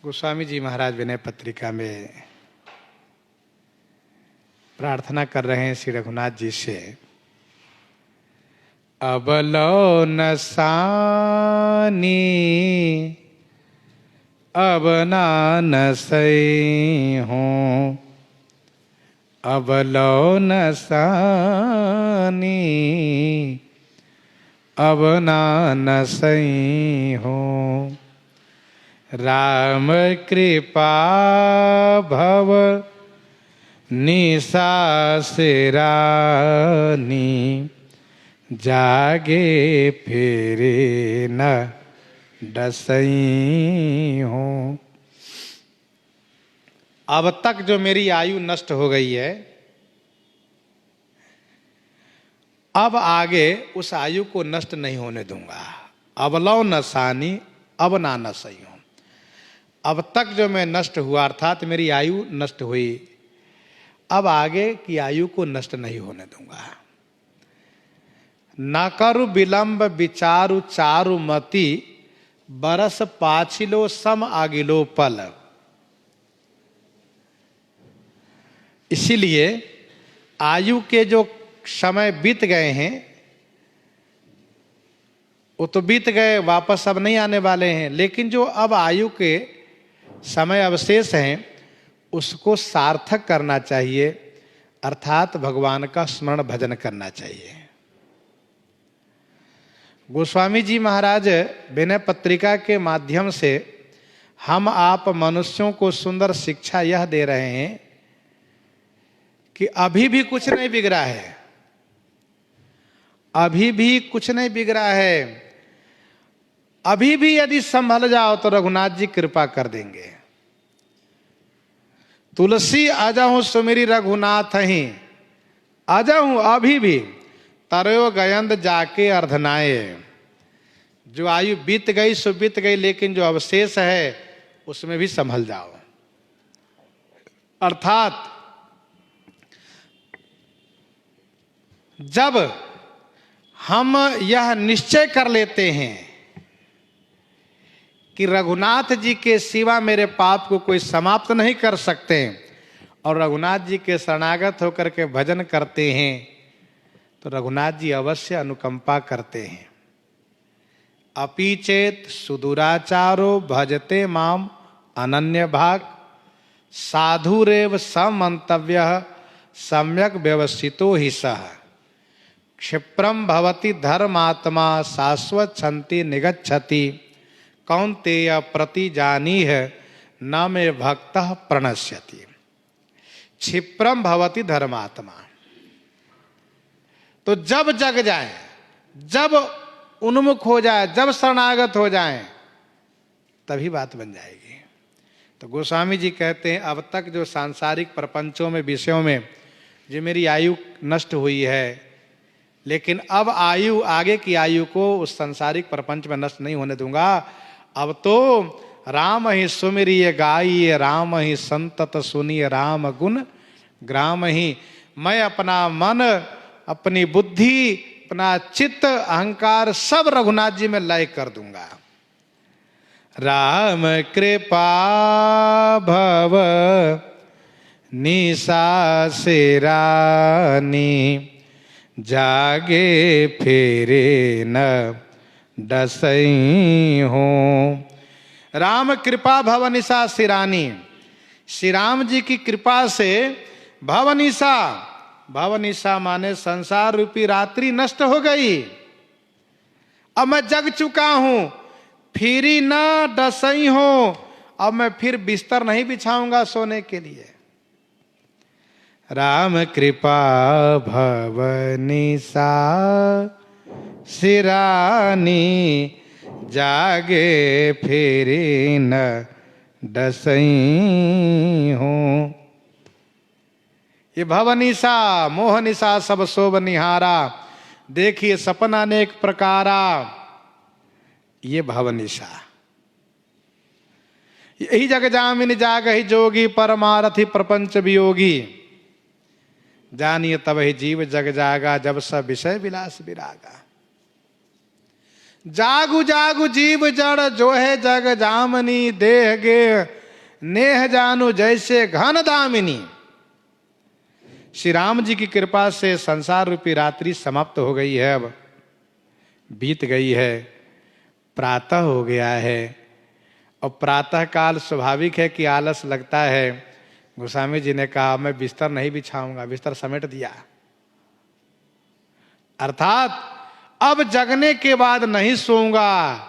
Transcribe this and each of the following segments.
गोस्वामी जी महाराज विनय पत्रिका में प्रार्थना कर रहे हैं श्री रघुनाथ जी से। अबलो न सानी अब न सही हूँ, अबलो न सानी अब न सही हूँ। राम कृपा भव निशा सिरानी, जागे फिरे न डसई हूँ। अब तक जो मेरी आयु नष्ट हो गई है, अब आगे उस आयु को नष्ट नहीं होने दूंगा। अबलौ न सानी अब ना न सही हूँ। अब तक जो मैं नष्ट हुआ अर्थात मेरी आयु नष्ट हुई, अब आगे की आयु को नष्ट नहीं होने दूंगा। न करु विलंब विचारु चारु मति, बरस पाछिलो सम आगिलो पल। इसीलिए आयु के जो समय बीत गए हैं वो तो बीत गए, वापस अब नहीं आने वाले हैं, लेकिन जो अब आयु के समय अवशेष हैं उसको सार्थक करना चाहिए, अर्थात भगवान का स्मरण भजन करना चाहिए। गोस्वामी जी महाराज विनय पत्रिका के माध्यम से हम आप मनुष्यों को सुंदर शिक्षा यह दे रहे हैं कि अभी भी कुछ नहीं बिगड़ा है, अभी भी कुछ नहीं बिगड़ा है। अभी भी यदि संभल जाओ तो रघुनाथ जी कृपा कर देंगे। तुलसी अजहूं सुमिरी रघुनाथ ही, अजहूं अभी भी तरयो गयंद जाके अर्धनाए। जो आयु बीत गई सो बीत गई, लेकिन जो अवशेष है उसमें भी संभल जाओ। अर्थात जब हम यह निश्चय कर लेते हैं कि रघुनाथ जी के सिवा मेरे पाप को कोई समाप्त नहीं कर सकते, और रघुनाथ जी के शरणागत होकर के भजन करते हैं, तो रघुनाथ जी अवश्य अनुकंपा करते हैं। अपि चेत सुदुराचारो भजते माम अनन्य भाग, साधुरेव समंतव्य सम्यक व्यवस्थितो ही सह। क्षिप्रम भवति धर्मात्मा शाश्वत छंति निगच्छति, कौन्तेय प्रति जानीह न मे भक्तः प्रणश्यति। क्षिप्रम भवति धर्मात्मा, तो जब जग जाए, जब उन्मुख हो जाए, जब शरणागत हो जाए, तभी बात बन जाएगी। तो गोस्वामी जी कहते हैं अब तक जो सांसारिक प्रपंचों में विषयों में जो मेरी आयु नष्ट हुई है, लेकिन अब आयु, आगे की आयु को उस सांसारिक प्रपंच में नष्ट नहीं होने दूंगा। अब तो राम ही सुमिरिय गाइए, राम ही संतत सुनिए, राम गुण ग्राम ही। मैं अपना मन, अपनी बुद्धि, अपना चित्त, अहंकार सब रघुनाथ जी में लय कर दूंगा। राम कृपा भव निशा सिरानी, जागे फेरे न डसई हूँ। राम कृपा भवनिशा सिरानी, श्री राम जी की कृपा से भवनिशा, भवनिशा माने संसार रूपी रात्रि नष्ट हो गई। अब मैं जग चुका हूं, फिरी न डसई हूं। अब मैं फिर बिस्तर नहीं बिछाऊंगा सोने के लिए। राम कृपा भवनिशा सिरानी, जागे फिरी न डसई हूँ। ये भवनिशा मोहनिशा सब शोभ निहारा, देखिए सपना अनेक प्रकारा। ये भवनिशा, यही जग जामिन जागहि जोगी, परमारथि प्रपंच वियोगी। जानिए तब ही जीव जग जागा, जब सब विषय विलास विरागा। जागु जागु जीव जड़ जो है जग जामनी, देह गे नेह जानू जैसे घन दामिनी। श्री राम जी की कृपा से संसार रूपी रात्रि समाप्त हो गई है, अब बीत गई है, प्रातः हो गया है। और प्रातः काल स्वाभाविक है कि आलस लगता है। गोस्वामी जी ने कहा मैं बिस्तर नहीं बिछाऊंगा, बिस्तर समेट दिया। अर्थात अब जगने के बाद नहीं सोऊंगा।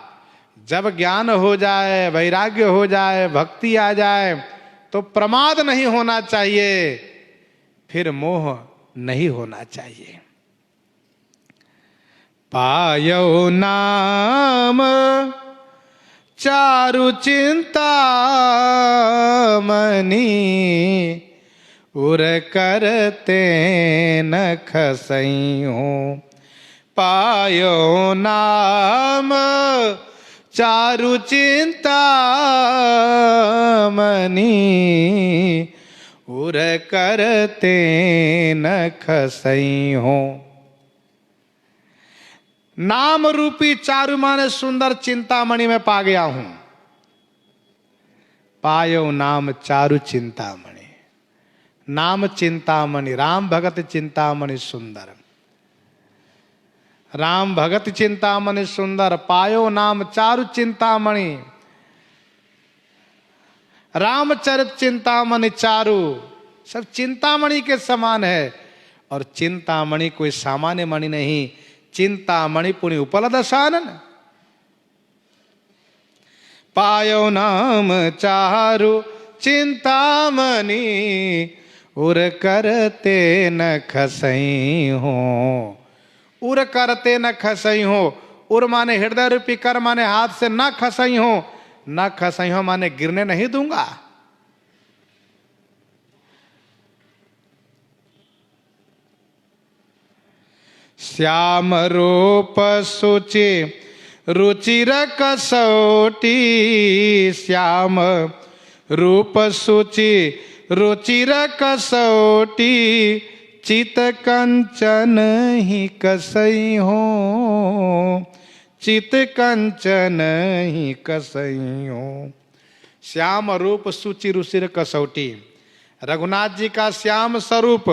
जब ज्ञान हो जाए, वैराग्य हो जाए, भक्ति आ जाए तो प्रमाद नहीं होना चाहिए, फिर मोह नहीं होना चाहिए। पायो नाम चारु चिंता मनी, उर करते न खसई हो। पायो नाम चारु चिंता मनी, उर करते न खसई हो। नाम रूपी चारु माने सुंदर चिंतामणि में पा गया हूं। पायो नाम चारु चिंतामणि, नाम चिंतामणि, राम भगत चिंतामणि सुंदर, राम भगत चिंतामणि सुंदर। पायो नाम चारु चिंतामणि, रामचरित चिंतामणि चारु, सब चिंतामणि के समान है। और चिंतामणि कोई सामान्य मणि नहीं, चिंतामणि पुण्य उपलदशानन। पायो नाम चारु चिंतामणि, उर करते न खसई हो। उर करते न खसई हो, उर माने हृदय रूपी कर माने हाथ से न खसई हो, न खसई हो माने गिरने नहीं दूंगा। श्याम रूप सुचि रुचिर कसौटी, श्याम रूप सुचि रुचिर कसौटी, चित कंचन ही कसई हो। चित कंचन ही कसई हो। श्याम रूप सुचि रुचिर कसौटी, रघुनाथ जी का श्याम स्वरूप,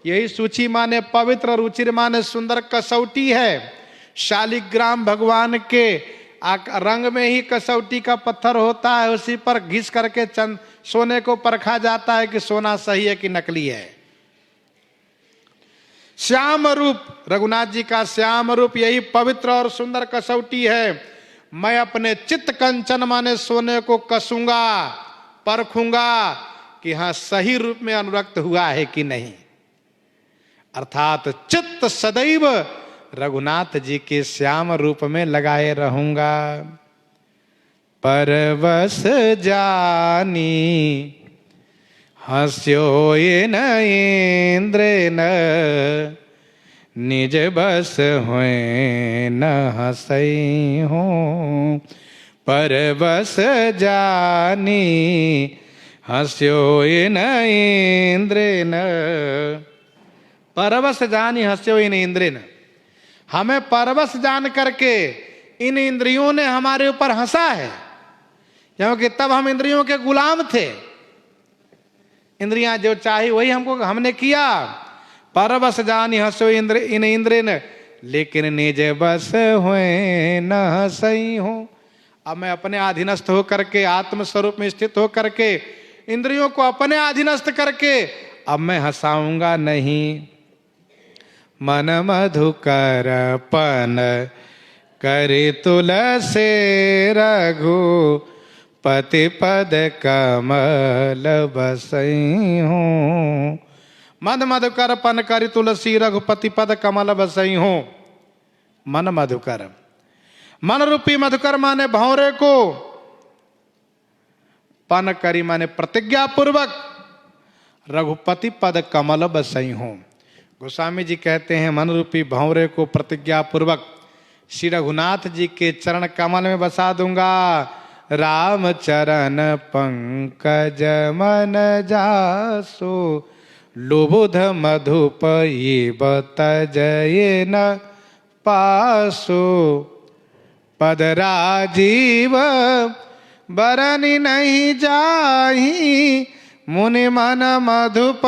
यही सूची माने पवित्र, रुचिर माने सुंदर, कसौटी है। शालिग्राम भगवान के रंग में ही कसौटी का पत्थर होता है, उसी पर घिस करके सोने को परखा जाता है कि सोना सही है कि नकली है। श्याम रूप, रघुनाथ जी का श्याम रूप यही पवित्र और सुंदर कसौटी है। मैं अपने चित्त कंचन माने सोने को कसूंगा, परखूंगा कि हां सही रूप में अनुरक्त हुआ है कि नहीं। अर्थात चित्त सदैव रघुनाथ जी के श्याम रूप में लगाए रहूंगा। परवश जानी हस्यो ये न इंद्र न, निज बस हुए न हसई हो। परवश जानी हस्यो ये न इंद्र न, परवश जानी हस्यो इन इंद्र न। हमें परवश जान करके इन इंद्रियों ने हमारे ऊपर हंसा है, क्योंकि तब हम इंद्रियों के गुलाम थे। इंद्रियां जो चाही वही हमने किया। परवश जानी हंसो इंद्र इन इंद्र न, लेकिन निज बस हुए न हंसई हो। अब मैं अपने अधीनस्थ होकर के, आत्मस्वरूप में स्थित होकर के, इंद्रियों को अपने अधीनस्थ करके अब मैं हंसाऊंगा नहीं। मन मधुकर पन करे तुलसे रघु, पति पद कमल बसई हो। मन मधुकर पन करी तुलसी, रघुपति पद कमल बसई हो। मन मधुकर, मन रूपी मधुकर माने भंवरे को, पन करी माने प्रतिज्ञा पूर्वक, रघुपति पद कमल बसई हो। गोस्वामी जी कहते हैं मन रूपी भंवरे को प्रतिज्ञा पूर्वक श्री रघुनाथ जी के चरण कमल में बसा दूंगा। राम चरण पंकज मन जासो, लुबुध मधुप ये बतजये न पासो। पद राजीव बरनि नहीं जाही, मुनि मन मधुप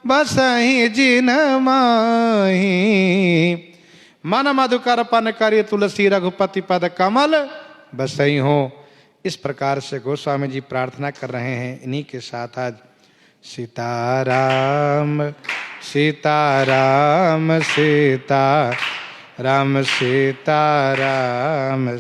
बसहि जिन माही। मन मधुकर पन करी तुलसी रघुपति पद कमल बसई हो। इस प्रकार से गोस्वामी जी प्रार्थना कर रहे हैं। इन्हीं के साथ आज सीताराम सीताराम सीताराम सीताराम।